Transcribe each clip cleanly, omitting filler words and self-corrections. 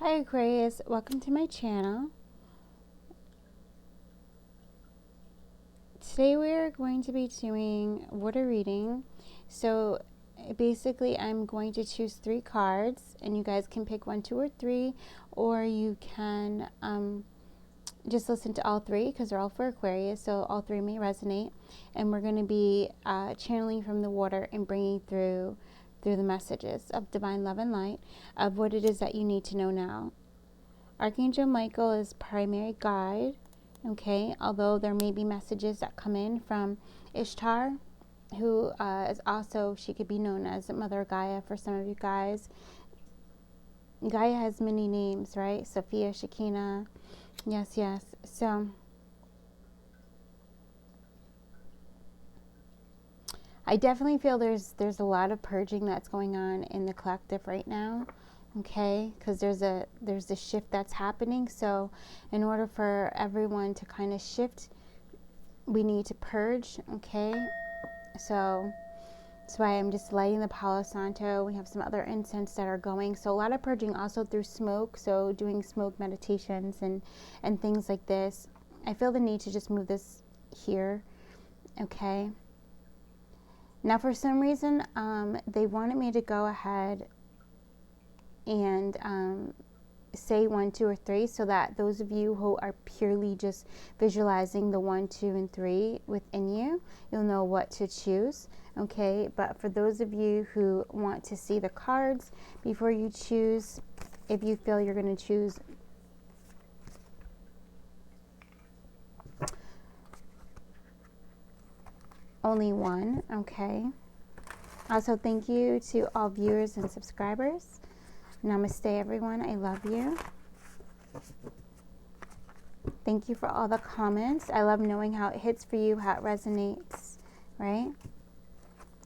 Hi Aquarius, welcome to my channel. Today we are going to be doing water reading. So basically I'm going to choose 3 cards and you guys can pick 1, 2, or 3, or you can just listen to all 3 because they're all for Aquarius, so all 3 may resonate. And we're going to be channeling from the water and bringing through the messages of divine love and light of what it is that you need to know now. Archangel Michael is primary guide, okay, although there may be messages that come in from Ishtar, who is also, she could be known as Mother Gaia for some of you guys. Gaia has many names, right? Sophia, Shekinah, yes. So I definitely feel there's a lot of purging that's going on in the collective right now. Okay, because there's a shift that's happening. So in order for everyone to kind of shift, we need to purge. Okay, so that's why I'm just lighting the Palo Santo. We have some other incense that are going, so a lot of purging also through smoke, so doing smoke meditations and things like this. I feel the need to just move this here. Okay, now for some reason they wanted me to go ahead and say 1, 2, or 3, so that those of you who are purely just visualizing the 1, 2, and 3 within you, you'll know what to choose. Okay, but for those of you who want to see the cards before you choose, if you feel you're going to choose only 1, okay. Also, thank you to all viewers and subscribers. Namaste, everyone. I love you. Thank you for all the comments. I love knowing how it hits for you, how it resonates, right?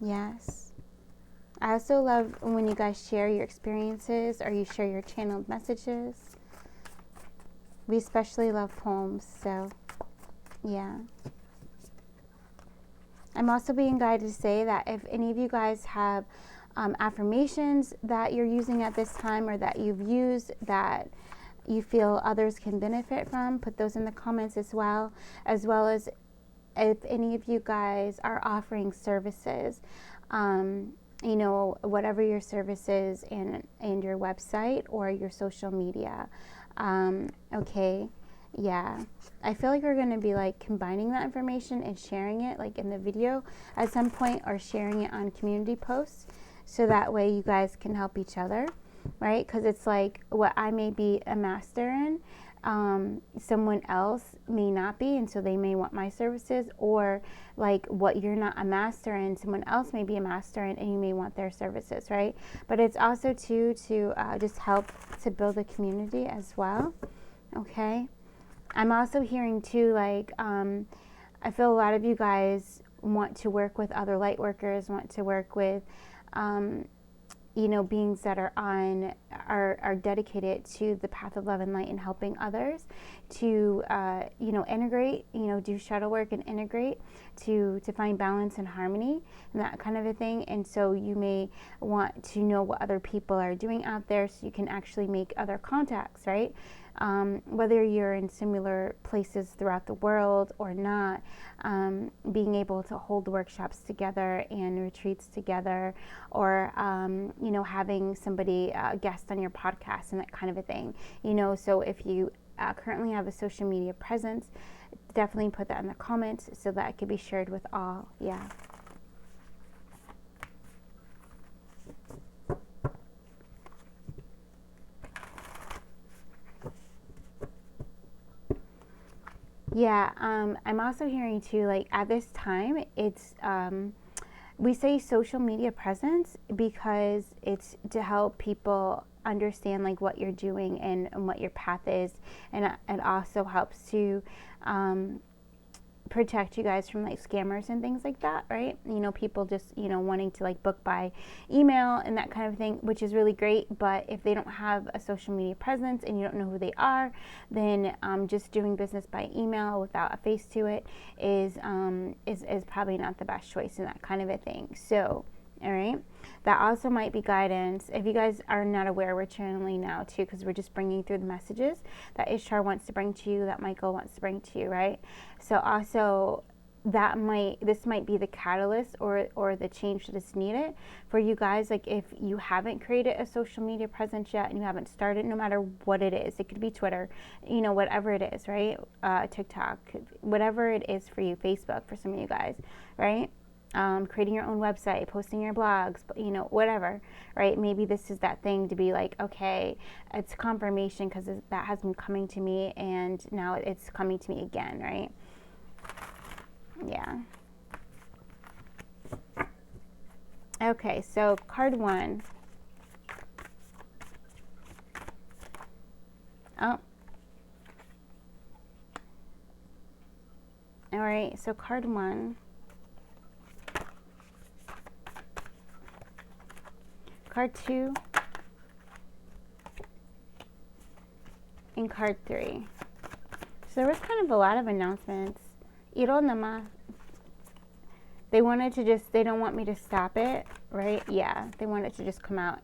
Yes. I also love when you guys share your experiences or you share your channeled messages. We especially love poems, so yeah. I'm also being guided to say that if any of you guys have affirmations that you're using at this time or that you've used that you feel others can benefit from, put those in the comments as well as if any of you guys are offering services, you know, whatever your service is and your website or your social media. Okay, yeah. I feel like we're going to be like combining that information and sharing it like in the video at some point, or sharing it on community posts, so that way you guys can help each other, right? Because it's like what I may be a master in, someone else may not be, and so they may want my services, or like what you're not a master in, someone else may be a master in and you may want their services, right? But it's also too to just help to build a community as well. Okay, I'm also hearing too, like I feel a lot of you guys want to work with other light workers, want to work with you know, beings that are dedicated to the path of love and light and helping others to you know, integrate, you know, do shadow work and integrate to find balance and harmony and that kind of a thing. And so you may want to know what other people are doing out there, so you can actually make other contacts, right? Whether you're in similar places throughout the world or not, being able to hold workshops together and retreats together, or you know, having somebody guest on your podcast and that kind of a thing, you know. So if you currently have a social media presence, definitely put that in the comments so that it can be shared with all. Yeah. Yeah, I'm also hearing too, like at this time, it's we say social media presence because it's to help people understand like what you're doing and what your path is, and it also helps to protect you guys from like scammers and things like that, right? You know, people just, you know, wanting to like book by email and that kind of thing, which is really great. But if they don't have a social media presence and you don't know who they are, then just doing business by email without a face to it is probably not the best choice and that kind of a thing. So All right. That also might be guidance. If you guys are not aware, we're channeling now too, because we're just bringing through the messages that Ishtar wants to bring to you, that Michael wants to bring to you, right? So also this might be the catalyst or the change that is needed for you guys. Like if you haven't created a social media presence yet and you haven't started, no matter what it is, it could be Twitter, you know, whatever it is, right? TikTok, whatever it is for you, Facebook for some of you guys, right? Creating your own website, posting your blogs, you know, whatever, right? Maybe this is that thing to be like, okay, it's confirmation because that has been coming to me and now it's coming to me again, right? Yeah. Okay, so card 1. Oh. All right, so card 1. Card 2. And card 3. So there was kind of a lot of announcements. Ironama. They wanted to just, they don't want me to stop it, right? Yeah, they want it to just come out.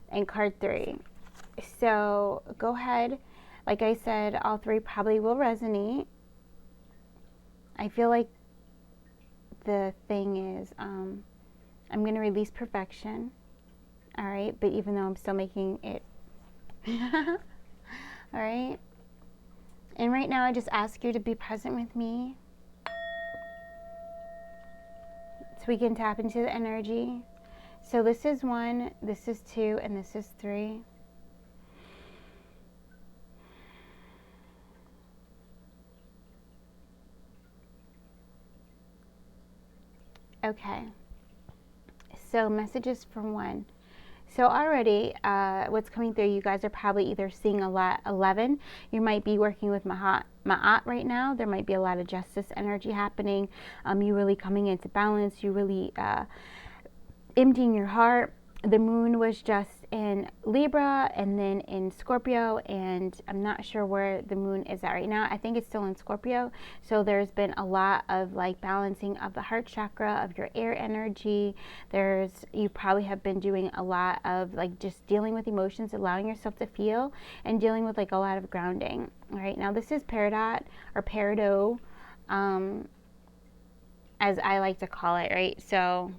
And card 3. So go ahead. Like I said, all 3 probably will resonate. I feel like the thing is, I'm going to release perfection. All right, but even though I'm still making it. All right. And right now I just ask you to be present with me, so we can tap into the energy. So this is 1, this is 2, and this is 3. Okay. So messages for 1. So already, what's coming through, you guys are probably either seeing a lot 11. You might be working with Ma'at right now. There might be a lot of justice energy happening. You really coming into balance. You really emptying your heart. The moon was just in Libra and then in Scorpio, and I'm not sure where the moon is at right now. I think it's still in Scorpio. So there's been a lot of like balancing of the heart chakra, of your air energy. You probably have been doing a lot of like just dealing with emotions, allowing yourself to feel, and dealing with like a lot of grounding. All right, now this is Peridot or Peridot, as I like to call it, right? So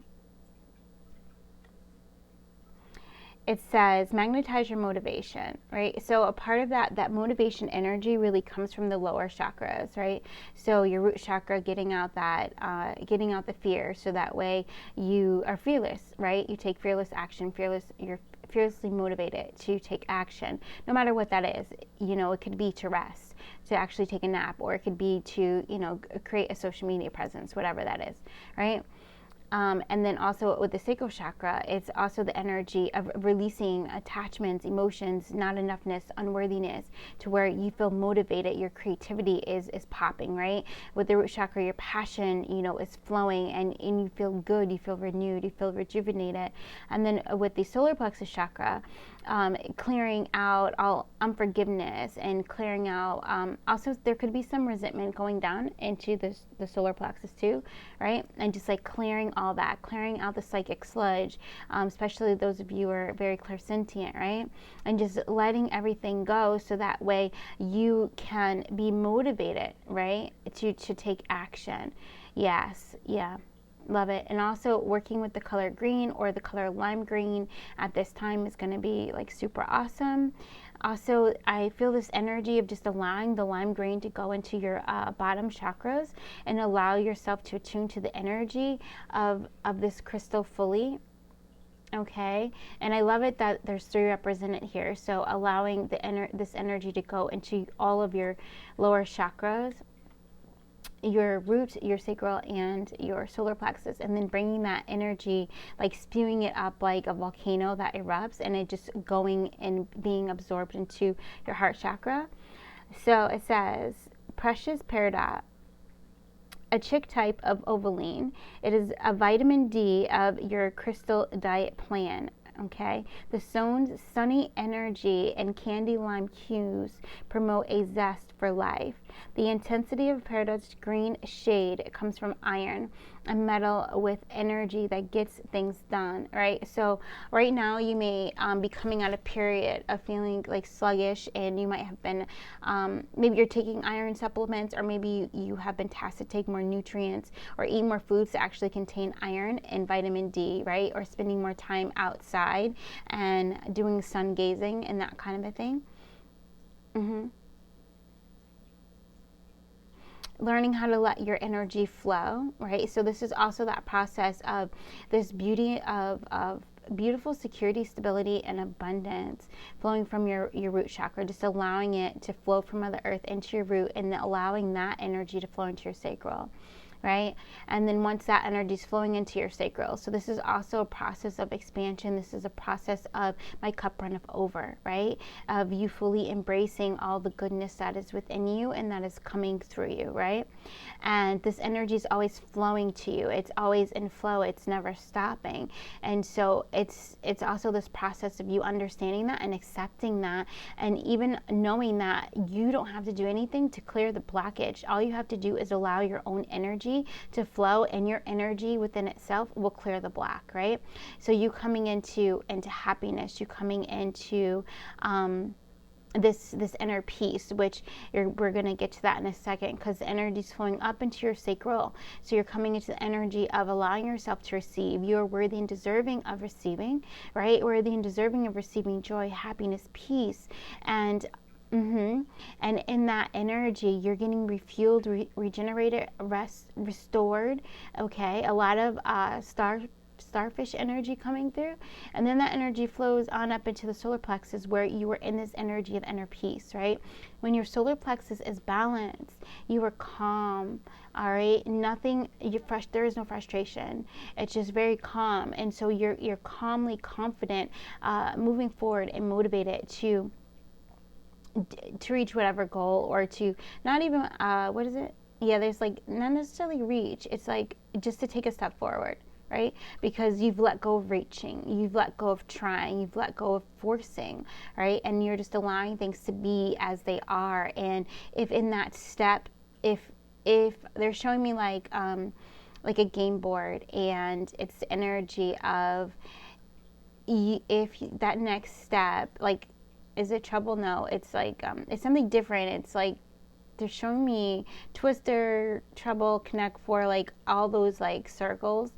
it says magnetize your motivation, right? So a part of that motivation energy really comes from the lower chakras, right? So your root chakra, getting out the fear, so that way you are fearless, right? You take fearless action, you're fiercely motivated to take action, no matter what that is. You know, it could be to rest, to actually take a nap, or it could be to, you know, create a social media presence, whatever that is, right? And then also with the sacral chakra, it's also the energy of releasing attachments, emotions, not enoughness, unworthiness, to where you feel motivated, your creativity is popping, right? With the root chakra, your passion, you know, is flowing, and you feel good, you feel renewed, you feel rejuvenated. And then with the solar plexus chakra, clearing out all unforgiveness and clearing out, also there could be some resentment going down into the solar plexus too, right? And just like clearing all that, clearing out the psychic sludge, especially those of you who are very clairsentient, right? And just letting everything go, so that way you can be motivated, right, to take action. Yes, yeah. Love it. And also working with the color green or the color lime green at this time is going to be like super awesome. Also, I feel this energy of just allowing the lime green to go into your bottom chakras and allow yourself to attune to the energy of this crystal fully. Okay, and I love it that there's 3 represented here. So allowing this energy to go into all of your lower chakras, your root, your sacral, and your solar plexus, and then bringing that energy, like spewing it up like a volcano that erupts, and it just going and being absorbed into your heart chakra. So it says, precious peridot, a chick type of ovaline. It is a vitamin D of your crystal diet plan. Okay, the sunny energy and candy lime hues promote a zest for life. The intensity of peridot's green shade comes from iron, a metal with energy that gets things done, right? So right now you may be coming out a period of feeling like sluggish, and you might have been, maybe you're taking iron supplements, or maybe you have been tasked to take more nutrients or eat more foods that actually contain iron and vitamin D, right? Or spending more time outside and doing sun gazing and that kind of a thing. Learning how to let your energy flow, right? So this is also that process of this beauty of beautiful security, stability, and abundance flowing from your root chakra, just allowing it to flow from Mother Earth into your root, and then allowing that energy to flow into your sacral. Right? And then once that energy is flowing into your sacral. So this is also a process of expansion. This is a process of my cup runneth over, right? Of you fully embracing all the goodness that is within you and that is coming through you, right? And this energy is always flowing to you. It's always in flow. It's never stopping. And so it's also this process of you understanding that and accepting that, and even knowing that you don't have to do anything to clear the blockage. All you have to do is allow your own energy to flow, and your energy within itself will clear the block, right? So you coming into happiness, you coming into this inner peace, which we're going to get to that in a second, because the energy is flowing up into your sacral. So you're coming into the energy of allowing yourself to receive. You're worthy and deserving of receiving, right? Worthy and deserving of receiving joy, happiness, peace, and and in that energy, you're getting refueled, regenerated, restored. Okay, a lot of starfish energy coming through, and then that energy flows on up into the solar plexus, where you are in this energy of inner peace, right? When your solar plexus is balanced, you are calm. All right, there is no frustration. It's just very calm, and so you're calmly confident, moving forward and motivated to reach whatever goal, or to not even what is it? Yeah, there's like not necessarily reach. It's like just to take a step forward, right? Because you've let go of reaching, you've let go of trying, you've let go of forcing, right? And you're just allowing things to be as they are. And if in that step, if they're showing me like a game board, and it's the energy of if that next step, like, is it trouble? No, it's like it's something different. It's like they're showing me twister, trouble, connect, for like all those like circles,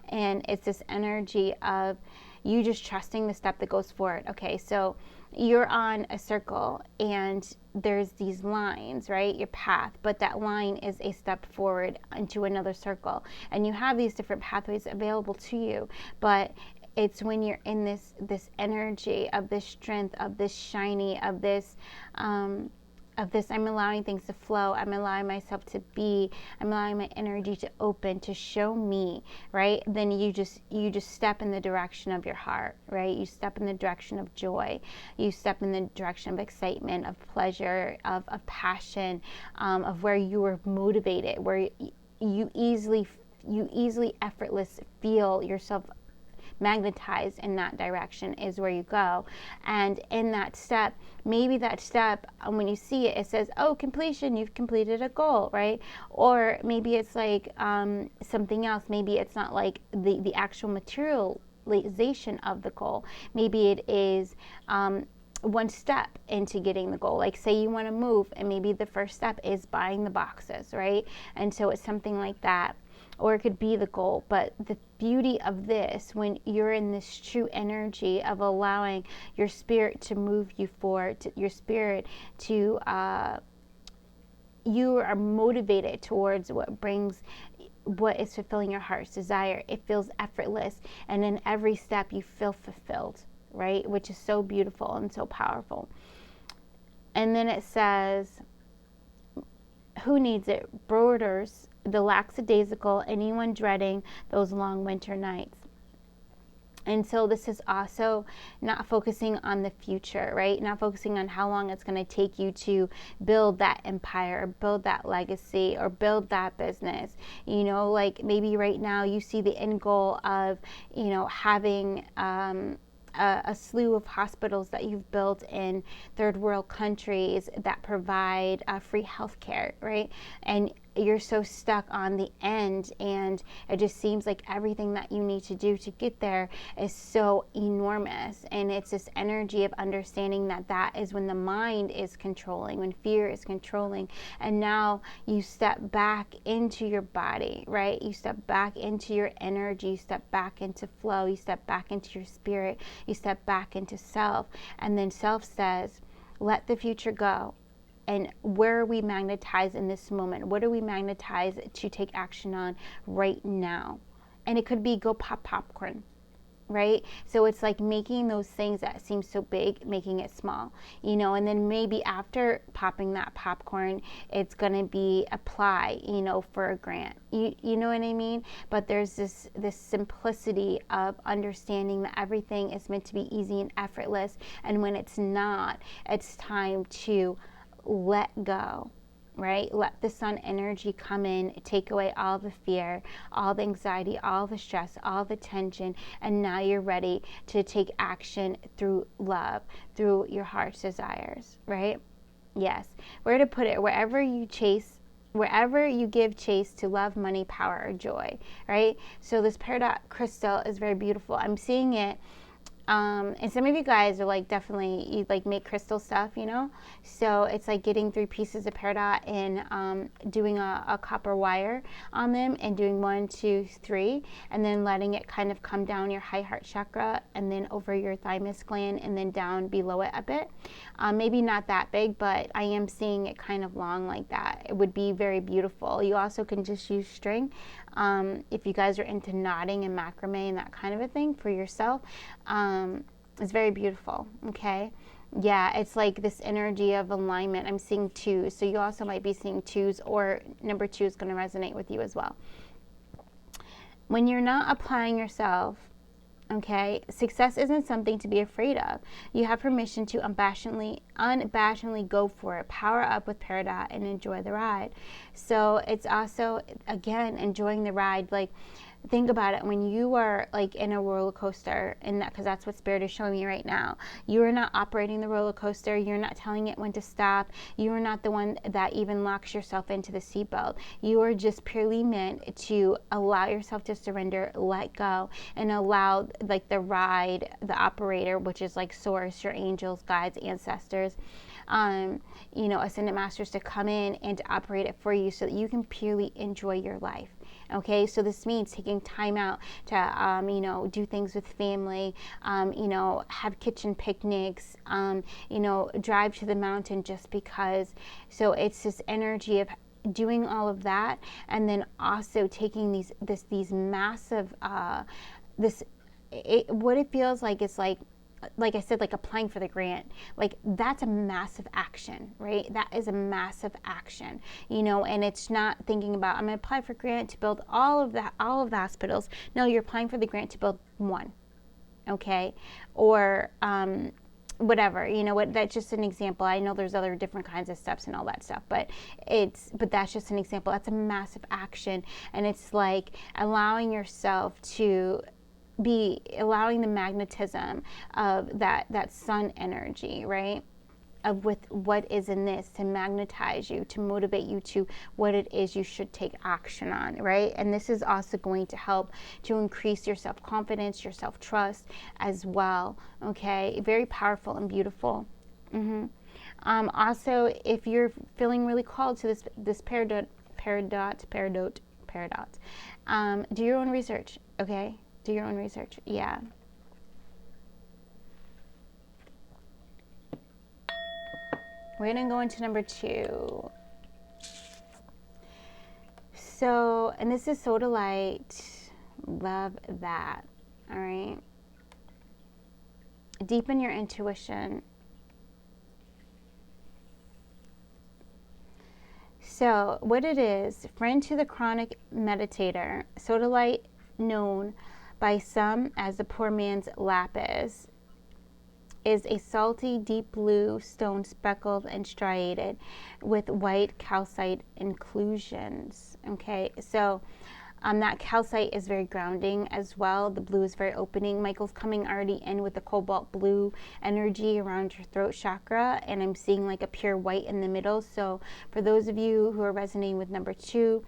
and it's this energy of you just trusting the step that goes forward. Okay, so you're on a circle and there's these lines, right? Your path, but that line is a step forward into another circle, and you have these different pathways available to you, but it's when you're in this energy of this strength, of this shiny, of this I'm allowing things to flow, I'm allowing myself to be, I'm allowing my energy to open, to show me, right? Then you just step in the direction of your heart, right? You step in the direction of joy, you step in the direction of excitement, of pleasure, of passion, of where you are motivated, where you easily effortless feel yourself magnetized in that direction is where you go. And in that step, maybe that step, when you see it, it says, oh, completion, you've completed a goal, right? Or maybe it's like something else. Maybe it's not like the actual materialization of the goal. Maybe it is one step into getting the goal. Like, say you want to move, and maybe the first step is buying the boxes, right? And so it's something like that. Or it could be the goal. But the beauty of this, when you're in this true energy of allowing your spirit to move you forward, your spirit to, you are motivated towards what is fulfilling your heart's desire. It feels effortless, and in every step you feel fulfilled, right? Which is so beautiful and so powerful. And then it says, who needs it? Brooders, the lackadaisical, anyone dreading those long winter nights. And so this is also not focusing on the future, right? Not focusing on how long it's going to take you to build that empire, or build that legacy, or build that business. You know, like maybe right now you see the end goal of, you know, having a slew of hospitals that you've built in third world countries that provide free healthcare, right? And you're so stuck on the end, and it just seems like everything that you need to do to get there is so enormous. And it's this energy of understanding that that is when the mind is controlling, when fear is controlling. And now you step back into your body, right? You step back into your energy, you step back into flow, you step back into your spirit, you step back into self. And then self says, let the future go. And where are we magnetized in this moment? What are we magnetized to take action on right now? And it could be go pop popcorn, right? So it's like making those things that seem so big, making it small, you know, and then maybe after popping that popcorn, it's going to be apply, you know, for a grant. You know what I mean? But there's this simplicity of understanding that everything is meant to be easy and effortless. And when it's not, it's time to let go, right? Let the sun energy come in, take away all the fear, all the anxiety, all the stress, all the tension, and now you're ready to take action through love, through your heart's desires, right? Yes. Where to put it? Wherever you give chase to love, money, power, or joy, right? So this peridot crystal is very beautiful. I'm seeing it. And some of you guys are like, definitely, you like make crystal stuff, you know? So it's like getting 3 pieces of peridot and doing a copper wire on them and doing 1, 2, 3, and then letting it kind of come down your high heart chakra and then over your thymus gland and then down below it a bit. Maybe not that big, but I am seeing it kind of long like that. It would be very beautiful. You also can just use string. If you guys are into knotting and macrame and that kind of a thing for yourself, it's very beautiful, okay? Yeah, it's like this energy of alignment. I'm seeing 2, so you also might be seeing 2s, or number 2 is going to resonate with you as well. When you're not applying yourself, okay, success isn't something to be afraid of. You have permission to unabashedly go for it. Power up with peridot and enjoy the ride. So it's also, again, enjoying the ride. Like, think about it, when you are like in a roller coaster, and that, because that's what Spirit is showing me right now, you are not operating the roller coaster, you're not telling it when to stop, you are not the one that even locks yourself into the seatbelt. You are just purely meant to allow yourself to surrender, let go, and allow like the ride, the operator, which is like source, your angels, guides, ancestors, you know, ascended masters, to come in and to operate it for you so that you can purely enjoy your life. Okay, so this means taking time out to, you know, do things with family, you know, have kitchen picnics, you know, drive to the mountain just because. So it's this energy of doing all of that, and then also taking these massive, what it feels like is like I said, like applying for the grant, like that's a massive action, right? That is a massive action, you know, and it's not thinking about, I'm going to apply for grant to build all of the hospitals. No, you're applying for the grant to build 1, okay? Or, whatever, you know what, that's just an example. I know there's other different kinds of steps and all that stuff, but that's just an example. That's a massive action. And it's like allowing yourself to be allowing the magnetism of that sun energy, right? Of with what is in this to magnetize you, to motivate you to what it is you should take action on, right? And this is also going to help to increase your self-confidence, your self-trust as well, okay? Very powerful and beautiful. Also, if you're feeling really called to this peridot, do your own research, okay? Do your own research, yeah. We're going to go into number 2. So, and this is sodalite. Love that, all right? Deepen your intuition. So, what it is, friend to the chronic meditator, sodalite, known by some as the poor man's lapis, is a salty, deep blue stone speckled and striated with white calcite inclusions. Okay, so That calcite is very grounding as well. The blue is very opening. Michael's coming already in with the cobalt blue energy around your throat chakra, and I'm seeing like a pure white in the middle. So for those of you who are resonating with number 2,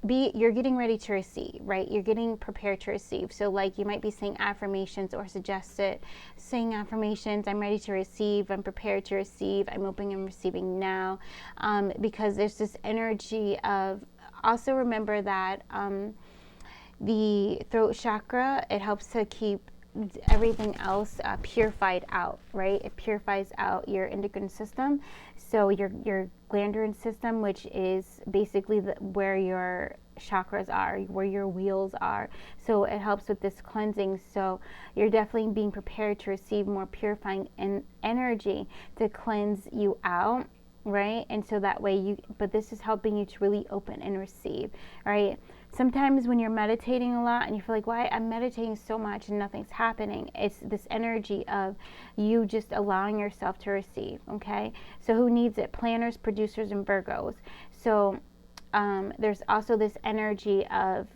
you're getting ready to receive, right? You're getting prepared to receive. So like you might be saying affirmations or suggest it, saying affirmations, I'm ready to receive, I'm prepared to receive, I'm open and receiving now, because there's this energy of, also remember that the throat chakra, it helps to keep everything else purified out, right? It purifies out your endocrine system. So your glandular system, which is basically where your chakras are, where your wheels are. So it helps with this cleansing. So you're definitely being prepared to receive more purifying energy to cleanse you out, right? And so that way but this is helping you to really open and receive, right? Sometimes when you're meditating a lot and you feel like, why I'm meditating so much and nothing's happening, it's this energy of you just allowing yourself to receive, okay? So who needs it? Planners, producers, and Virgos. So there's also this energy of,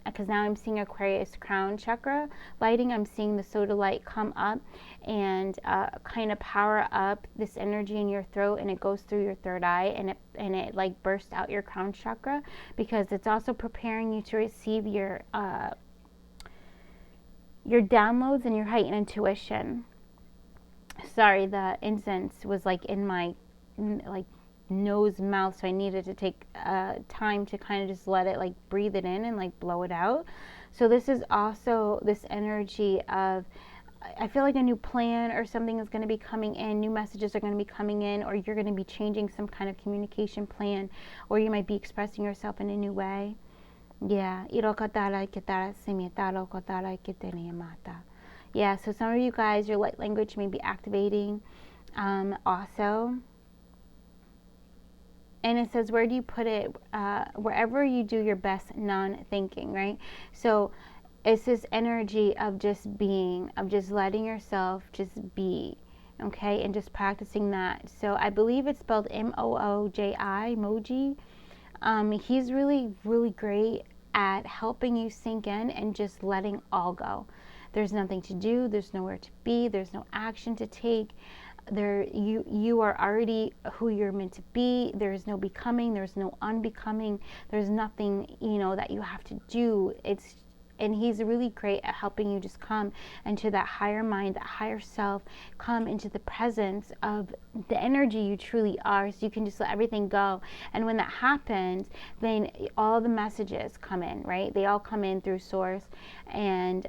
because now I'm seeing Aquarius crown chakra lighting. I'm seeing the soda light come up and kind of power up this energy in your throat, and it goes through your third eye, and it like bursts out your crown chakra, because it's also preparing you to receive your downloads and your heightened intuition. Sorry, the incense was like in my nose, mouth, so I needed to take time to kind of just let it like breathe it in and like blow it out. So this is also this energy of, I feel like a new plan or something is going to be coming in, new messages are going to be coming in, or you're going to be changing some kind of communication plan, or you might be expressing yourself in a new way. Yeah. Yeah, so some of you guys, your light language may be activating also. And it says, where do you put it? Wherever you do your best non-thinking, right? So it's this energy of just being, of just letting yourself just be, okay? And just practicing that. So I believe it's spelled M-O-O-J-I, Moji. He's really, really great at helping you sink in and just letting all go. There's nothing to do. There's nowhere to be. There's no action to take. You are already who you're meant to be. There's no becoming, there's no unbecoming, there's nothing that you have to do. And he's really great at helping you just come into that higher mind, that higher self, come into the presence of the energy you truly are, so you can just let everything go. And when that happens, then all the messages come in, right? They all come in through source and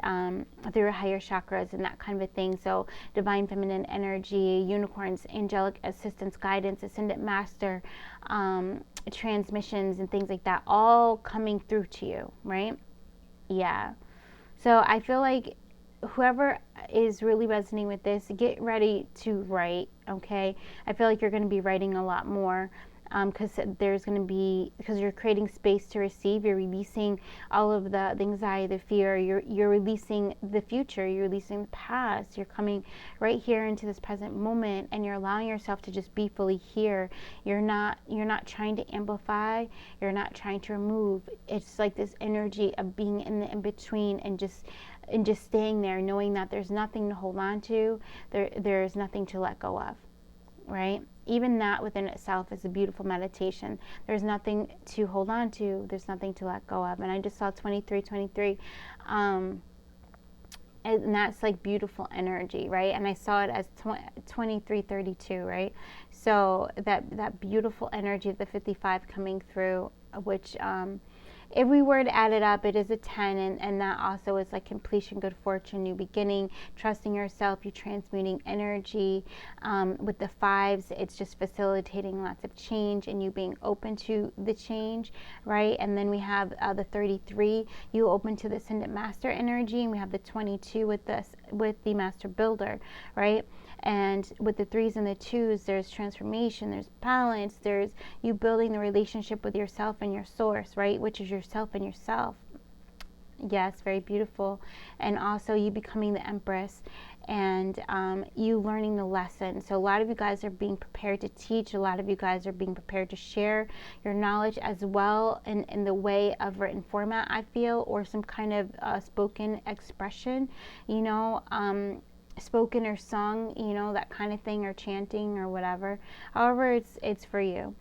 through higher chakras and that kind of a thing. So divine feminine energy, unicorns, angelic assistance, guidance, ascendant master, transmissions and things like that, all coming through to you, right? Yeah. So I feel like whoever is really resonating with this, get ready to write, okay? I feel like you're going to be writing a lot more, because you're creating space to receive. You're releasing all of the anxiety, the fear. You're releasing the future. You're releasing the past. You're coming right here into this present moment, and you're allowing yourself to just be fully here. You're not trying to amplify. You're not trying to remove. It's like this energy of being in the in between and just staying there, knowing that there's nothing to hold on to. There's nothing to let go of, right? Even that within itself is a beautiful meditation. There's nothing to hold on to. There's nothing to let go of. And I just saw 2323. And that's like beautiful energy, right? And I saw it as 2332, right? So that beautiful energy of the 55 coming through, which if we were to add it up, it is a 10, and that also is like completion, good fortune, new beginning, trusting yourself, you transmuting energy. With the 5s, it's just facilitating lots of change and you being open to the change, right? And then we have the 33, you open to the ascendant master energy, and we have the 22 with the master builder, right? And with the 3s and the 2s, there's transformation, there's balance, there's you building the relationship with yourself and your source, right? Which is yourself and yourself. Yes, very beautiful. And also you becoming the Empress, and you learning the lesson. So a lot of you guys are being prepared to teach. A lot of you guys are being prepared to share your knowledge as well in the way of written format, I feel, or some kind of spoken expression, you know, spoken or sung, you know, that kind of thing, or chanting or whatever. However, it's for you.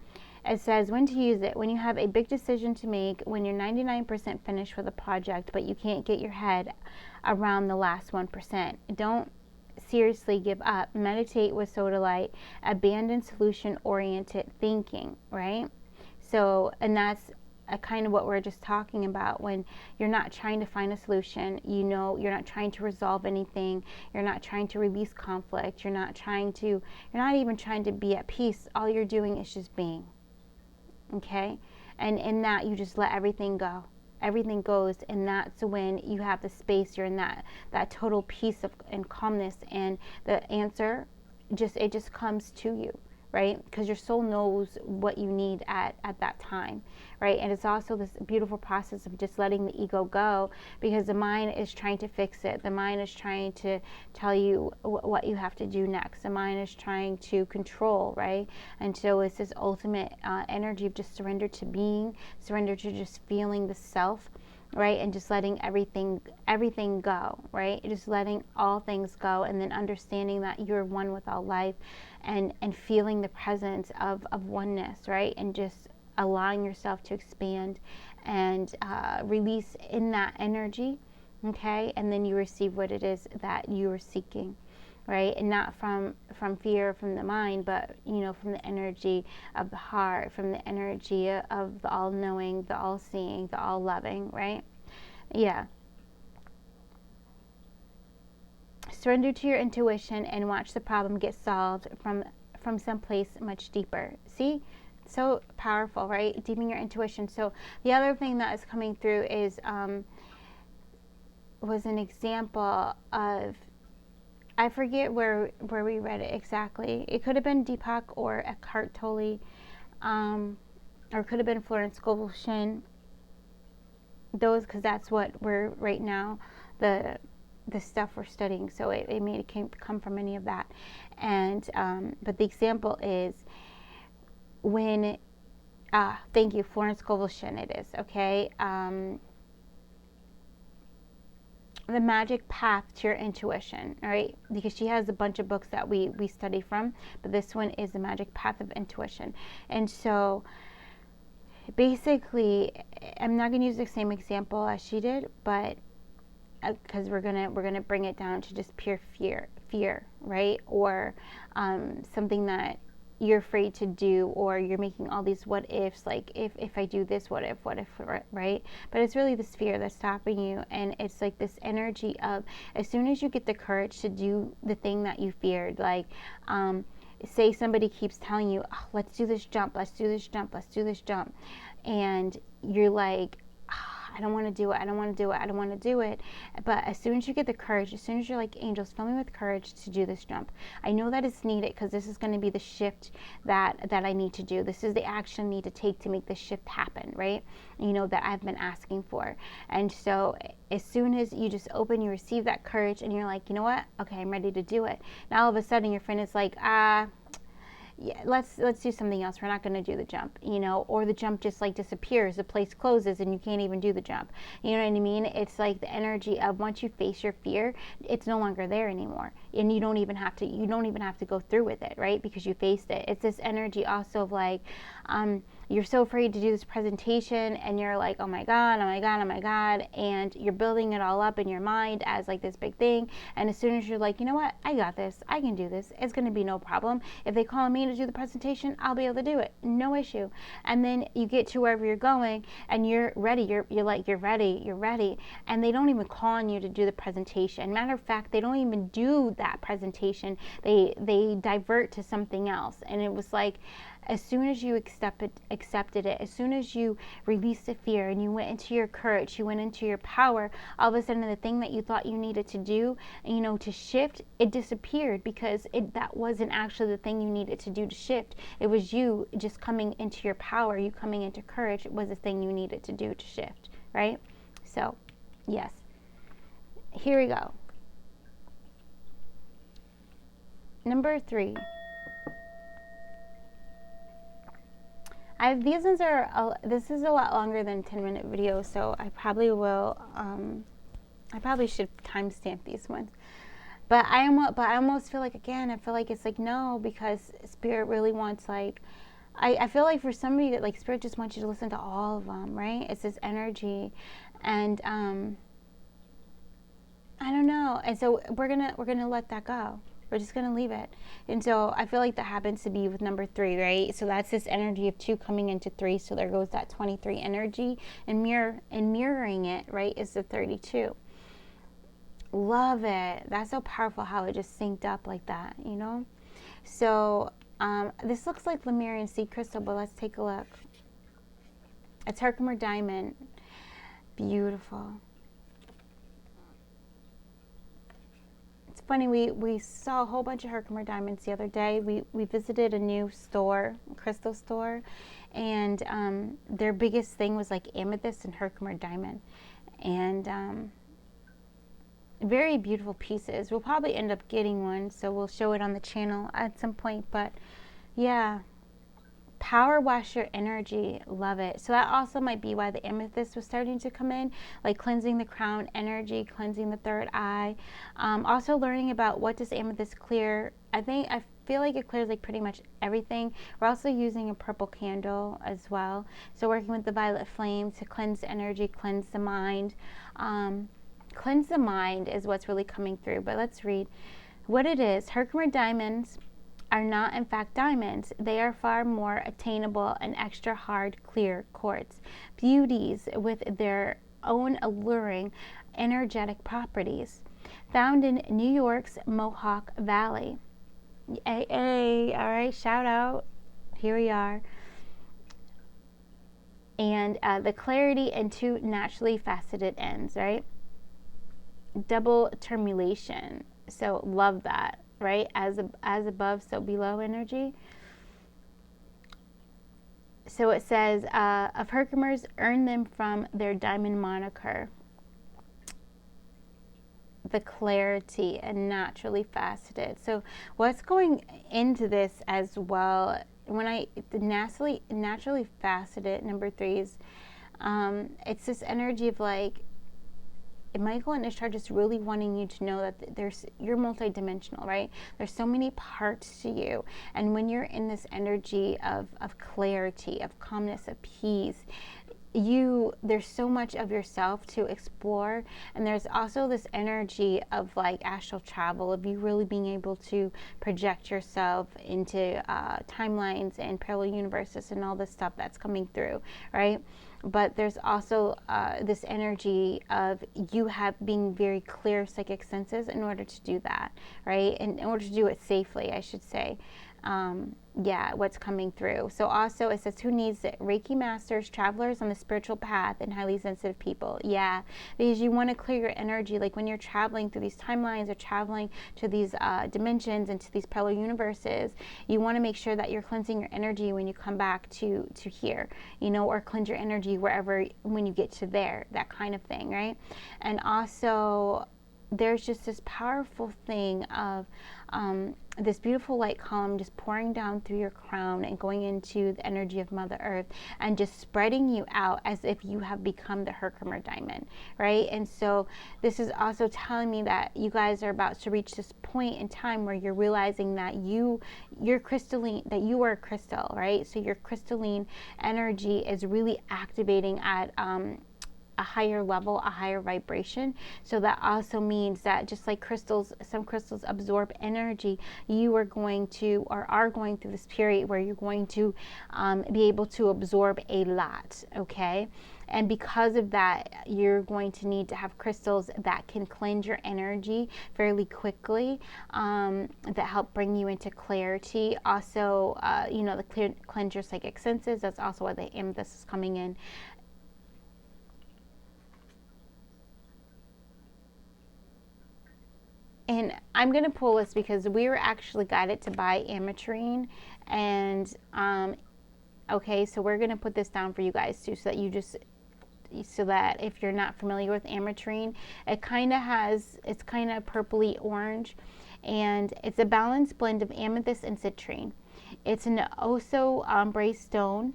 It says when to use it: when you have a big decision to make, when you're 99% finished with a project, but you can't get your head around the last 1%. Don't seriously give up. Meditate with soda light. Abandon solution-oriented thinking, right? So, and that's a kind of what we're just talking about. When you're not trying to find a solution, you know, you're not trying to resolve anything, you're not trying to release conflict, you're not even trying to be at peace. All you're doing is just being. Okay? And in that, you just let everything go. Everything goes, and that's when you have the space. You're in that total peace and calmness, and the answer just comes to you, right? Because your soul knows what you need at that time, right? And it's also this beautiful process of just letting the ego go, because the mind is trying to fix it. The mind is trying to tell you what you have to do next. The mind is trying to control, right? And so it's this ultimate energy of just surrender to being, surrender to just feeling the self, right? And just letting everything go, right? Just letting all things go, and then understanding that you're one with all life, and feeling the presence of oneness, right? And just allowing yourself to expand and release in that energy, okay? And then you receive what it is that you are seeking, right? And not from fear, from the mind, but, you know, from the energy of the heart, from the energy of the all-knowing, the all-seeing, the all-loving, right? Yeah. Surrender to your intuition and watch the problem get solved from someplace much deeper. See? So powerful, right? Deepening your intuition. So the other thing that is coming through is was an example of, I forget where we read it exactly. It could have been Deepak or Eckhart Tolle, or it could have been Florence Scovel Shinn. Those, because that's what we're right now, the stuff we're studying. So it may come from any of that. And but the example is when thank you, Florence Scovel Shinn. It is okay. The magic path to your intuition, all right? Because she has a bunch of books that we study from, but this one is the magic path of intuition. And so basically, I'm not going to use the same example as she did, but because we're gonna bring it down to just pure fear, right? Or something that you're afraid to do, or you're making all these what ifs, like if I do this, what if, right? But it's really this fear that's stopping you, and it's like this energy of, as soon as you get the courage to do the thing that you feared, like say somebody keeps telling you, oh, let's do this jump, and you're like, I don't want to do it. But as soon as you get the courage, as soon as you're like, angels, fill me with courage to do this jump. I know that it's needed, because this is going to be the shift that I need to do. This is the action I need to take to make this shift happen, right? You know, that I've been asking for. And so as soon as you just open, you receive that courage, and you're like, you know what? Okay, I'm ready to do it. Now all of a sudden your friend is like, yeah, let's do something else. We're not going to do the jump, you know, or the jump just like disappears. The place closes and you can't even do the jump. You know what I mean? It's like the energy of, once you face your fear, it's no longer there anymore, and you don't even have to go through with it, right? Because you faced it. It's this energy also of like, you're so afraid to do this presentation, and you're like, oh my god, and you're building it all up in your mind as like this big thing. And as soon as you're like, you know what, I got this, I can do this, it's going to be no problem. If they call me to do the presentation, I'll be able to do it, no issue. And then you get to wherever you're going, and you're ready, you're ready, and they don't even call on you to do the presentation. Matter of fact, they don't even do that presentation. They divert to something else. And it was like, as soon as you accepted it, as soon as you released the fear and you went into your courage, you went into your power, all of a sudden the thing that you thought you needed to do, you know, to shift, it disappeared, because that wasn't actually the thing you needed to do to shift. It was you just coming into your power, you coming into courage. It was the thing you needed to do to shift, right? So Yes. Here we go. Number 3. These ones are, this is a lot longer than 10-minute video, so I probably will, I probably should timestamp these ones. But I almost feel like, again, I feel like it's like, no, because Spirit really wants, like, I feel like for some of you, like, Spirit just wants you to listen to all of them, right? It's this energy. And, I don't know. And so we're gonna let that go. We're just going to leave it. And so I feel like that happens to be with number 3, right? So that's this energy of 2 coming into 3. So there goes that 23 energy, and mirroring it, right, is the 32. Love it. That's so powerful how it just synced up like that, you know? So this looks like Lemurian sea crystal, but let's take a look. It's Herkimer diamond. Beautiful. Funny, we saw a whole bunch of Herkimer diamonds the other day. We visited a new store, a crystal store, and their biggest thing was like amethyst and Herkimer diamond, and very beautiful pieces. We'll probably end up getting one, so we'll show it on the channel at some point. But yeah, power wash your energy. Love it. So that also might be why the amethyst was starting to come in, like cleansing the crown energy, cleansing the third eye. Also learning about what does amethyst clear. I feel like it clears like pretty much everything. We're also using a purple candle as well. So working with the violet flame to cleanse the energy, cleanse the mind. Cleanse the mind is what's really coming through. But let's read what it is. Herkimer diamonds are not in fact diamonds. They are far more attainable and extra hard, clear quartz. Beauties with their own alluring, energetic properties. Found in New York's Mohawk Valley. Hey, all right, shout out. Here we are. And the clarity and 2 naturally faceted ends, right? Double termination. So love that. Right? As above, so below energy. So it says, of Herkimers, earn them from their diamond moniker. The clarity and naturally faceted. So what's going into this as well, when the naturally faceted, number 3 is, it's this energy of like, Michael and Ishtar just really wanting you to know that you're multidimensional, right? There's so many parts to you. And when you're in this energy of clarity, of calmness, of peace, there's so much of yourself to explore. And there's also this energy of like astral travel, of you really being able to project yourself into timelines and parallel universes and all this stuff that's coming through, right? But there's also this energy of you being very clear psychic senses in order to do that, right? And in order to do it safely, I should say. What's coming through. So also it says, who needs it? Reiki masters, travelers on the spiritual path, and highly sensitive people. Yeah, because you want to clear your energy. Like when you're traveling through these timelines or traveling to these dimensions and to these parallel universes, you want to make sure that you're cleansing your energy when you come back to here, you know, or cleanse your energy wherever, when you get to there, that kind of thing, right? And also there's just this powerful thing of this beautiful light column just pouring down through your crown and going into the energy of Mother Earth and just spreading you out as if you have become the Herkimer diamond, right? And so this is also telling me that you guys are about to reach this point in time where you're realizing that you're crystalline, that you are a crystal, right? So your crystalline energy is really activating at a higher level, a higher vibration. So that also means that just like crystals, some crystals absorb energy, you are going to, or are going through this period where you're going to be able to absorb a lot, okay? And because of that, you're going to need to have crystals that can cleanse your energy fairly quickly, that help bring you into clarity. Also, cleanse your psychic senses. That's also why the amethyst is coming in. And I'm going to pull this because we were actually guided to buy ametrine. And, okay, so we're going to put this down for you guys too, so that you just, so that if you're not familiar with ametrine, it's kind of purpley orange, and it's a balanced blend of amethyst and citrine. It's an oso ombre stone.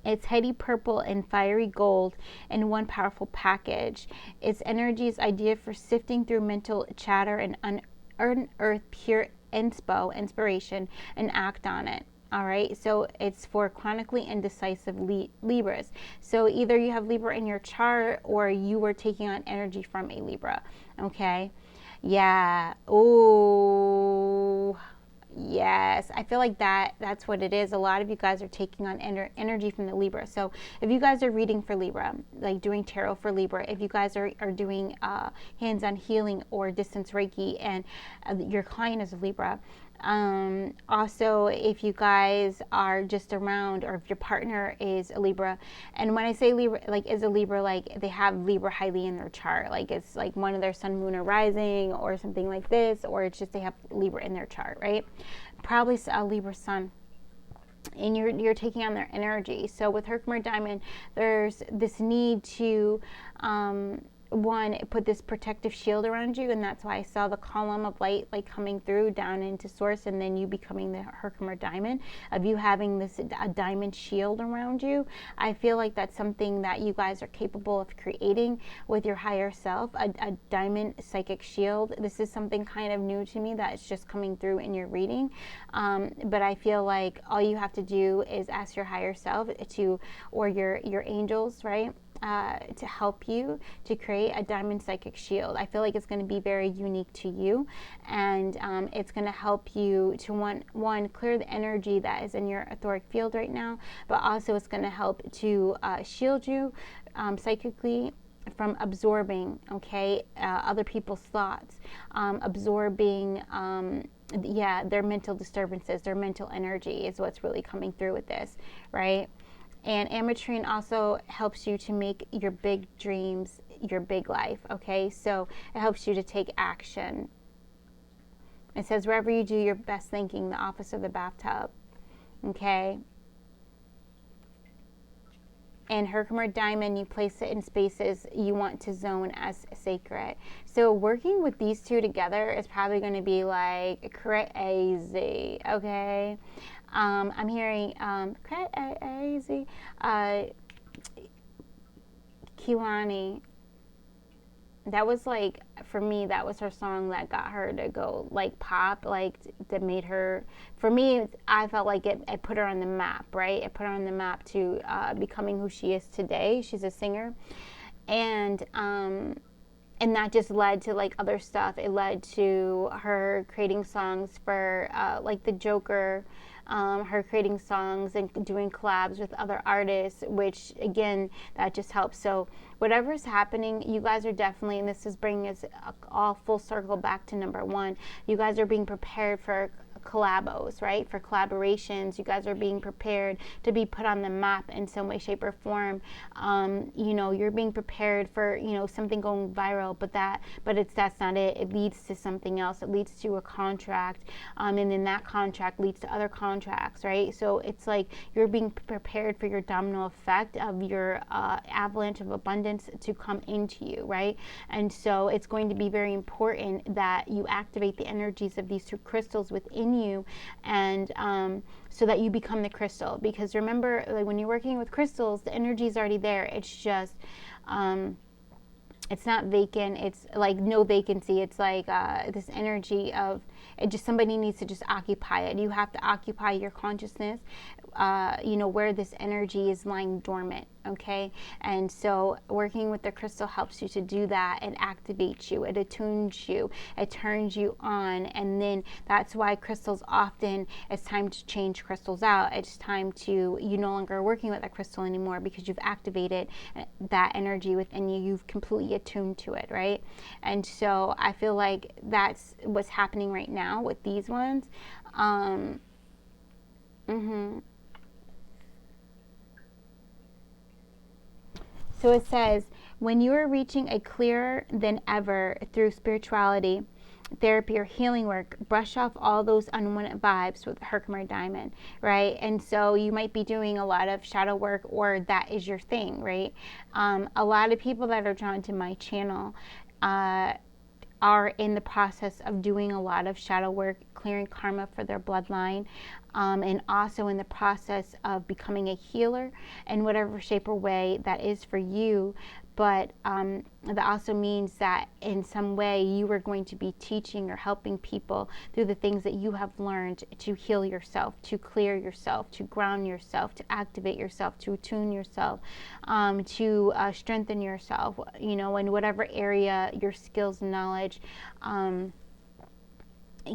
It's heady purple and fiery gold in one powerful package. Its energy is ideal for sifting through mental chatter and unearth pure inspiration and act on it. All right, so it's for chronically indecisive Libras. So either you have Libra in your chart or you were taking on energy from a Libra. Okay, yeah. Oh, yes, I feel like that's what it is. A lot of you guys are taking on energy from the Libra. So if you guys are reading for Libra, like doing tarot for Libra, if you guys are doing hands-on healing or distance Reiki, and your client is a Libra, also if you guys are just around, or if your partner is a Libra, and when I say Libra, like is a Libra, like they have Libra highly in their chart, like it's like one of their sun, moon, or rising, or something like this, or it's just they have Libra in their chart, right? Probably a Libra sun, and you're taking on their energy. So with Herkimer Diamond, there's this need to one, put this protective shield around you, and that's why I saw the column of light like coming through down into source, and then you becoming the Herkimer Diamond, of you having this a diamond shield around you. I feel like that's something that you guys are capable of creating with your higher self, a diamond psychic shield. This is something kind of new to me that's just coming through in your reading, but I feel like all you have to do is ask your higher self to, or your angels, right, to help you to create a diamond psychic shield. I feel like it's going to be very unique to you, and it's going to help you to one clear the energy that is in your etheric field right now, but also it's going to help to shield you psychically from absorbing, okay, other people's thoughts, absorbing their mental disturbances, their mental energy is what's really coming through with this, right? And ametrine also helps you to make your big dreams your big life, okay? So it helps you to take action. It says, wherever you do your best thinking, the office of the bathtub, okay? And Herkimer Diamond, you place it in spaces you want to zone as sacred. So working with these two together is probably going to be like crazy, okay? I'm hearing crazy. Kehlani, that was like, for me, that was her song that got her to go like pop, like that made her, for me, I felt like it put her on the map, right? It put her on the map to becoming who she is today. She's a singer, and that just led to like other stuff. It led to her creating songs for like the Joker, her creating songs and doing collabs with other artists, which again, that just helps. So whatever's happening, you guys are definitely, and this is bringing us all full circle back to number one, you guys are being prepared for collabos, right? For collaborations, you guys are being prepared to be put on the map in some way, shape, or form. You know, you're being prepared for, you know, something going viral, but that's not it. It leads to something else. It leads to a contract, and then that contract leads to other contracts, right? So it's like you're being prepared for your domino effect of your avalanche of abundance to come into you, right? And so it's going to be very important that you activate the energies of these two crystals within you, and so that you become the crystal. Because remember, like when you're working with crystals, the energy is already there. It's just it's not vacant. It's like no vacancy. It's like this energy of it, just somebody needs to just occupy it. You have to occupy your consciousness, you know, where this energy is lying dormant, okay? And so working with the crystal helps you to do that. It activates you, it attunes you, it turns you on, and then that's why crystals often, it's time to change crystals out. It's time to, you no longer are working with that crystal anymore because you've activated that energy within you. You've completely attuned to it, right? And so I feel like that's what's happening right now with these ones. So it says, when you are reaching a clearer than ever through spirituality, therapy or healing work, brush off all those unwanted vibes with Herkimer Diamond, right? And so you might be doing a lot of shadow work, or that is your thing, right? A lot of people that are drawn to my channel are in the process of doing a lot of shadow work, clearing karma for their bloodline, and also in the process of becoming a healer in whatever shape or way that is for you. But that also means that in some way you are going to be teaching or helping people through the things that you have learned to heal yourself, to clear yourself, to ground yourself, to activate yourself, to attune yourself, to strengthen yourself, you know, in whatever area your skills and knowledge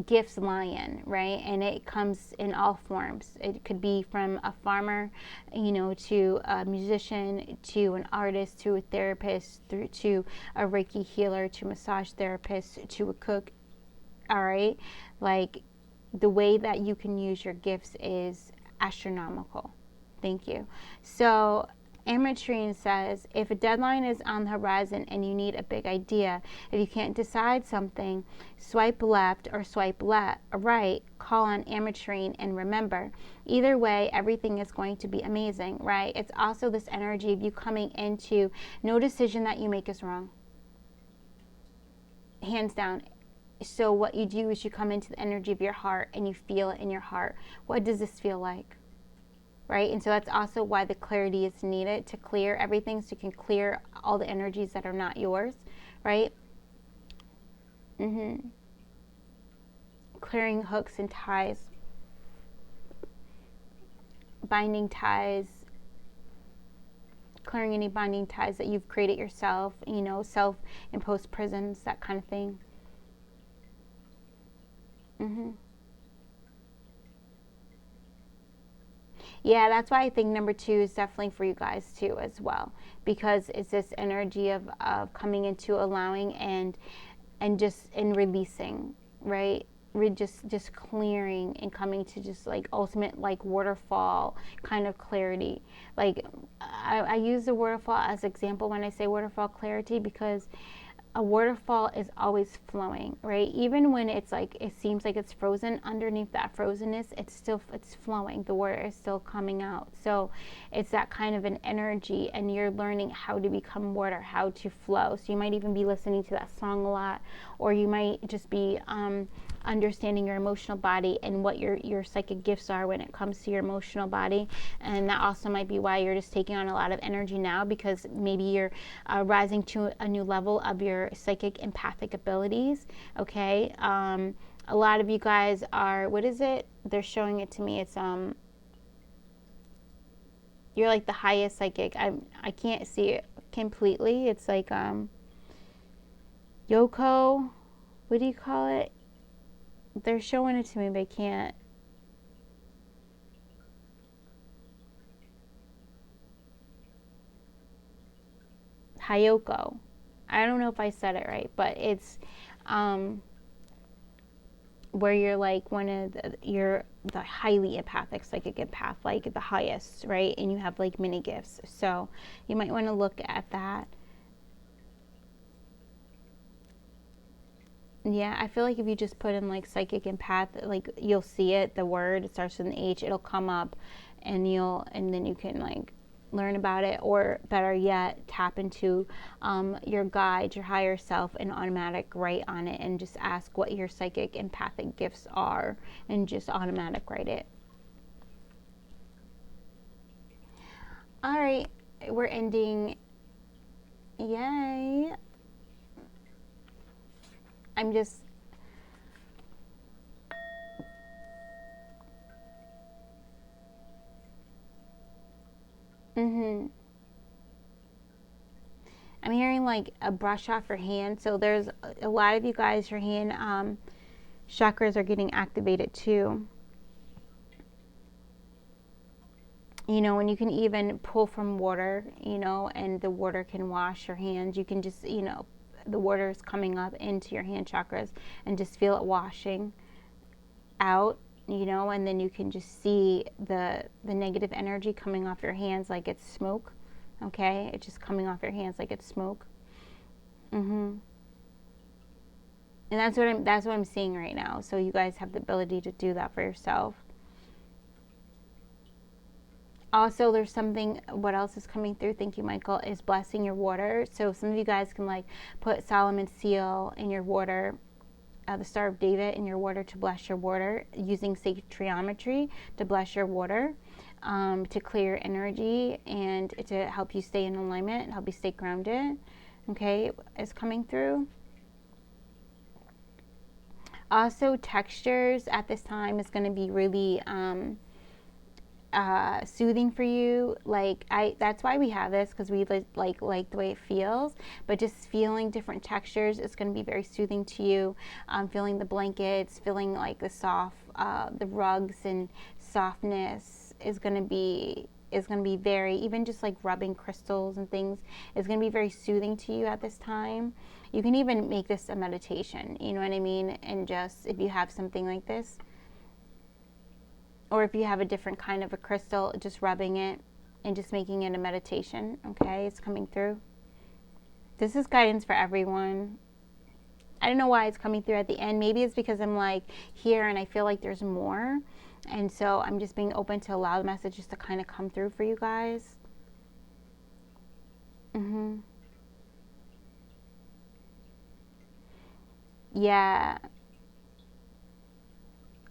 gifts lie in, right? And it comes in all forms. It could be from a farmer, you know, to a musician, to an artist, to a therapist, through to a Reiki healer, to a massage therapist, to a cook. All right, like the way that you can use your gifts is astronomical. Thank you. So Ametrine says, if a deadline is on the horizon and you need a big idea, if you can't decide something, swipe left or swipe right, call on Ametrine, and remember, either way, everything is going to be amazing, right? It's also this energy of you coming into no decision that you make is wrong. Hands down. So what you do is you come into the energy of your heart and you feel it in your heart. What does this feel like? Right? And so that's also why the clarity is needed, to clear everything, so you can clear all the energies that are not yours, right? Clearing hooks and ties, binding ties, clearing any binding ties that you've created yourself, you know, self-imposed prisons, that kind of thing. Yeah, that's why I think number 2 is definitely for you guys too as well, because it's this energy of coming into allowing and just in releasing, right? Just clearing and coming to just like ultimate like waterfall kind of clarity. Like I use the waterfall as example when I say waterfall clarity, because a waterfall is always flowing, right? Even when it's like, it seems like it's frozen, underneath that frozenness, it's flowing. The water is still coming out. So it's that kind of an energy, and you're learning how to become water, how to flow. So you might even be listening to that song a lot, or you might just be understanding your emotional body and what your psychic gifts are when it comes to your emotional body. And that also might be why you're just taking on a lot of energy now, because maybe you're rising to a new level of your psychic empathic abilities. Okay, a lot of you guys are, what is it, they're showing it to me, it's you're like the highest psychic. I can't see it completely. It's like Yoko, what do you call it? They're showing it to me, but I can't. Hayoko. I don't know if I said it right, but it's where you're like you're the highly empathic psychic empath, like the highest, right? And you have like mini gifts. So you might want to look at that. Yeah, I feel like if you just put in like psychic empath, like you'll see it, the word, it starts with an H, it'll come up, and then you can like learn about it, or better yet, tap into your guide, your higher self, and automatic write on it, and just ask what your psychic empathic gifts are, and just automatic write it. All right, we're ending. Yay. I'm just I'm hearing like a brush off your hand. So there's a lot of you guys, your hand chakras are getting activated too. You know, and you can even pull from water, you know, and the water can wash your hands. You can just, you know, the water is coming up into your hand chakras, and just feel it washing out, you know, and then you can just see the negative energy coming off your hands like it's smoke. Okay, it's just coming off your hands like it's smoke. And And that's what I'm seeing right now. So you guys have the ability to do that for yourself. Also, there's something, what else is coming through, thank you, Michael, is blessing your water. So some of you guys can like put Solomon's seal in your water, the Star of David in your water to bless your water, using sacred geometry to bless your water, to clear your energy and to help you stay in alignment, help you stay grounded. Okay, is coming through. Also, textures at this time is going to be really soothing for you. Like that's why we have this, because we like the way it feels. But just feeling different textures is going to be very soothing to you. Feeling the blankets, feeling like the soft, the rugs and softness is going to be very, even just like rubbing crystals and things is going to be very soothing to you at this time. You can even make this a meditation, you know what I mean? And just, if you have something like this, or if you have a different kind of a crystal, just rubbing it and just making it a meditation. Okay, it's coming through. This is guidance for everyone. I don't know why it's coming through at the end. Maybe it's because I'm like here and I feel like there's more. And so I'm just being open to allow the messages to kind of come through for you guys. Yeah.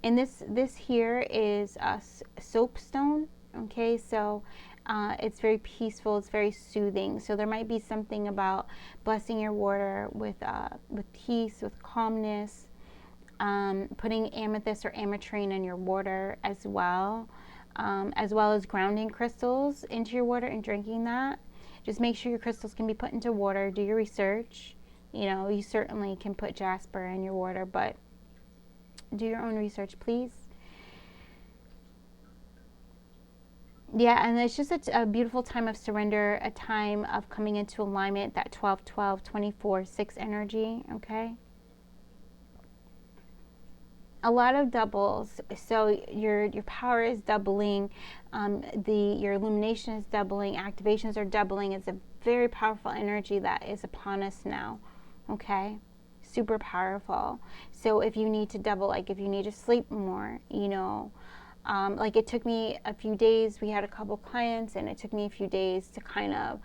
And this here is a soapstone. Okay, so it's very peaceful, it's very soothing. So there might be something about blessing your water with peace, with calmness, putting amethyst or ametrine in your water as well as grounding crystals into your water and drinking that. Just make sure your crystals can be put into water. Do your research. You know, you certainly can put jasper in your water, but do your own research, please. Yeah, and it's just a beautiful time of surrender, a time of coming into alignment, that 12, 12, 24, 6 energy, okay? A lot of doubles, so your power is doubling, your illumination is doubling, activations are doubling. It's a very powerful energy that is upon us now, okay? Super powerful. So if you need to double, like if you need to sleep more, you know, like it took me a few days. We had a couple clients and it took me a few days to kind of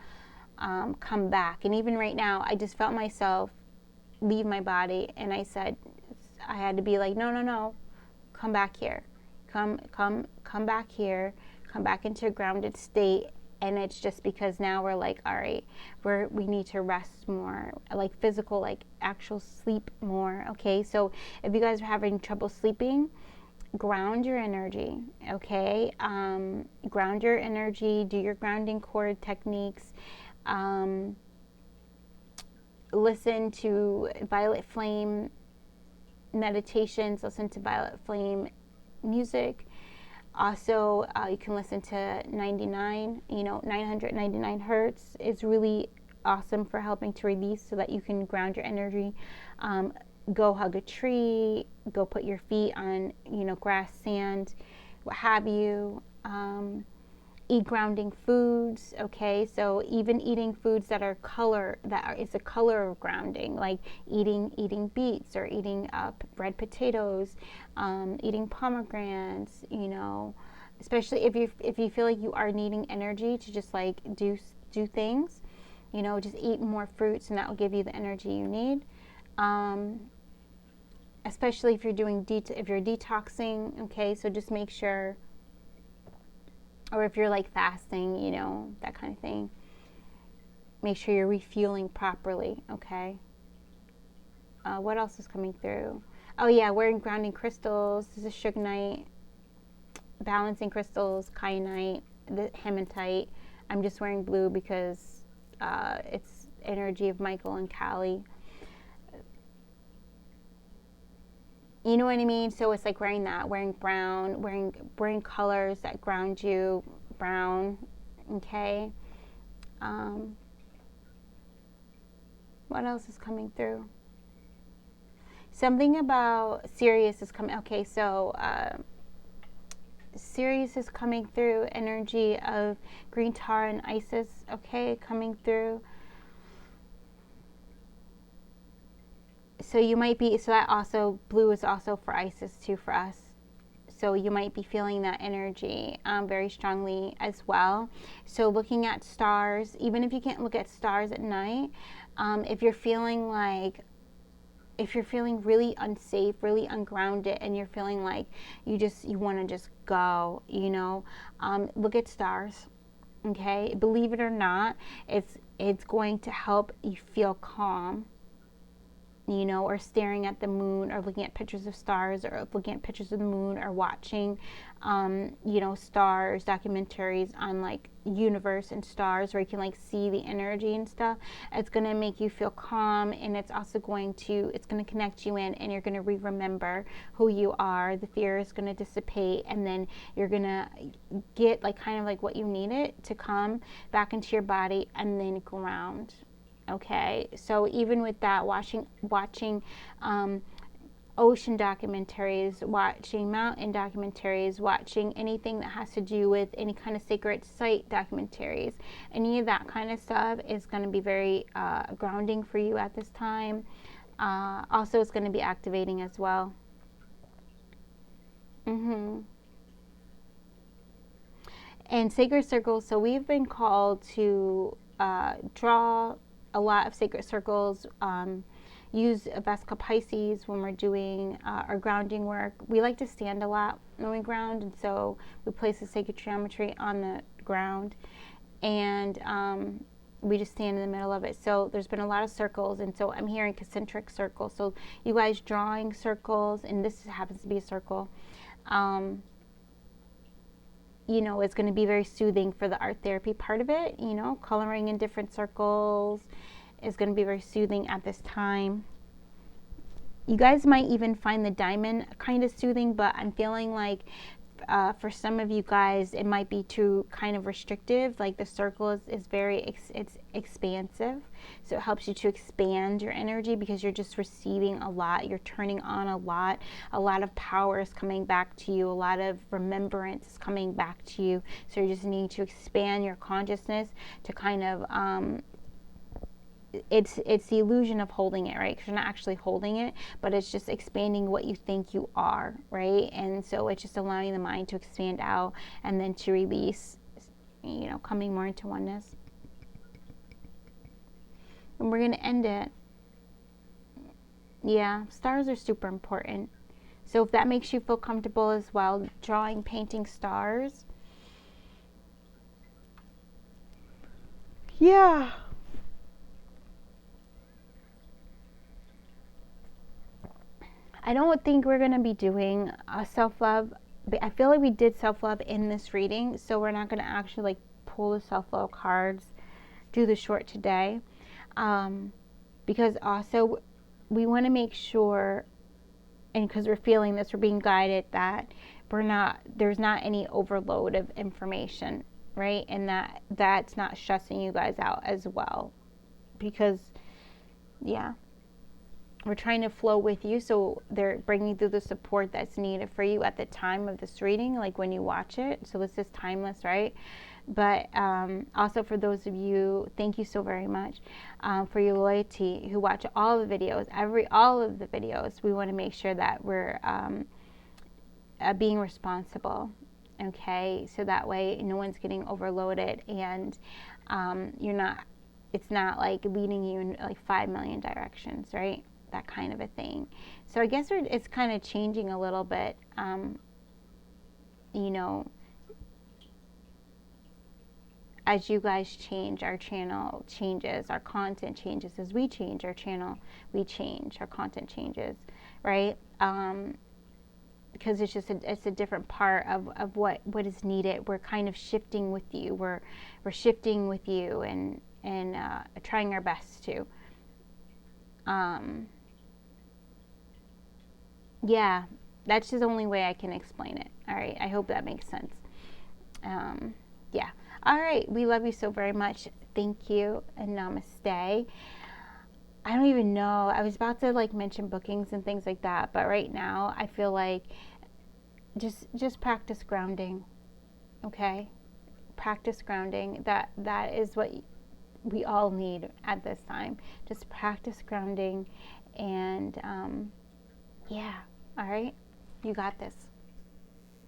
come back. And even right now, I just felt myself leave my body, and I said, I had to be like, no, come back here, come back here, come back into a grounded state. And it's just because now we're like, all right, we need to rest more, like physical, like actual sleep more. Okay, so if you guys are having trouble sleeping, ground your energy. Okay, ground your energy, do your grounding cord techniques, listen to violet flame meditations, listen to violet flame music. Also, you can listen to 999 hertz is really awesome for helping to release, so that you can ground your energy. Go hug a tree, go put your feet on, grass, sand, what have you. Eat grounding foods, okay? So even eating foods that are is a color of grounding, like eating beets, or eating red potatoes, eating pomegranates, especially if you feel like you are needing energy to just like do things, just eat more fruits, and that will give you the energy you need. Especially if you're if you're detoxing, okay? So just make sure, or if you're like fasting, that kind of thing, make sure you're refueling properly, okay? What else is coming through? Oh yeah, wearing grounding crystals. This is sugarite, balancing crystals, kyanite, the hematite. I'm just wearing blue because it's energy of Michael and Callie. You know what I mean? So it's like wearing brown, wearing colors that ground you, brown, okay? What else is coming through? Something about Sirius is coming. Okay, so Sirius is coming through, energy of green tar and Isis, okay, coming through. So you might be, so that also, blue is also for Isis too for us. So you might be feeling that energy very strongly as well. So looking at stars, even if you can't look at stars at night, if you're feeling really unsafe, really ungrounded, and you're feeling like you want to just go, look at stars. Okay, believe it or not, it's going to help you feel calm. Or staring at the moon, or looking at pictures of stars, or looking at pictures of the moon, or watching, stars, documentaries on like universe and stars, where you can like see the energy and stuff. It's going to make you feel calm, and it's also going to connect you in, and you're going to remember who you are. The fear is going to dissipate, and then you're going to get like kind of like what you needed to come back into your body and then ground. Okay, so even with that, watching ocean documentaries, watching mountain documentaries, watching anything that has to do with any kind of sacred site documentaries, any of that kind of stuff is going to be very grounding for you at this time. Also, it's going to be activating as well. And sacred circles, so we've been called to draw a lot of sacred circles, use Vesica Pisces when we're doing our grounding work. We like to stand a lot when we ground, and so we place the sacred geometry on the ground, and we just stand in the middle of it. So there's been a lot of circles, and so I'm hearing concentric circles. So you guys drawing circles, and this happens to be a circle. It's going to be very soothing for the art therapy part of it. Coloring in different circles is going to be very soothing at this time. You guys might even find the diamond kind of soothing, but I'm feeling like for some of you guys, it might be too kind of restrictive. Like the circle is very, it's expansive. So it helps you to expand your energy because you're just receiving a lot. You're turning on a lot. A lot of power is coming back to you. A lot of remembrance is coming back to you. So you just need to expand your consciousness to kind of, it's the illusion of holding it, right? Because you're not actually holding it, but it's just expanding what you think you are, right? And so it's just allowing the mind to expand out and then to release, coming more into oneness. And we're going to end it. Yeah, stars are super important. So if that makes you feel comfortable as well, drawing, painting stars. Yeah. I don't think we're going to be doing self-love. I feel like we did self-love in this reading, so we're not going to actually like pull the self-love cards, do the short today. Because also we want to make sure, and because we're feeling this, we're being guided, that there's not any overload of information, right? And that's not stressing you guys out as well. Because, yeah. We're trying to flow with you, so they're bringing through the support that's needed for you at the time of this reading, like when you watch it. So this is timeless, right? But also for those of you, thank you so very much for your loyalty, who watch all the videos, all of the videos. We want to make sure that we're being responsible, okay? So that way no one's getting overloaded, and it's not like leading you in like 5 million directions, right? That kind of a thing. So I guess it's kind of changing a little bit, as you guys change, our channel changes, our content changes. As we change our channel, we change, our content changes, right? Because it's a different part of what is needed. We're kind of shifting with you. We're shifting with you and trying our best to. Yeah, that's just the only way I can explain it. All right, I hope that makes sense. Yeah. All right, we love you so very much. Thank you, and namaste. I don't even know. I was about to like mention bookings and things like that, but right now I feel like just practice grounding. Okay? Practice grounding. That is what we all need at this time. Just practice grounding, and yeah, all right, you got this.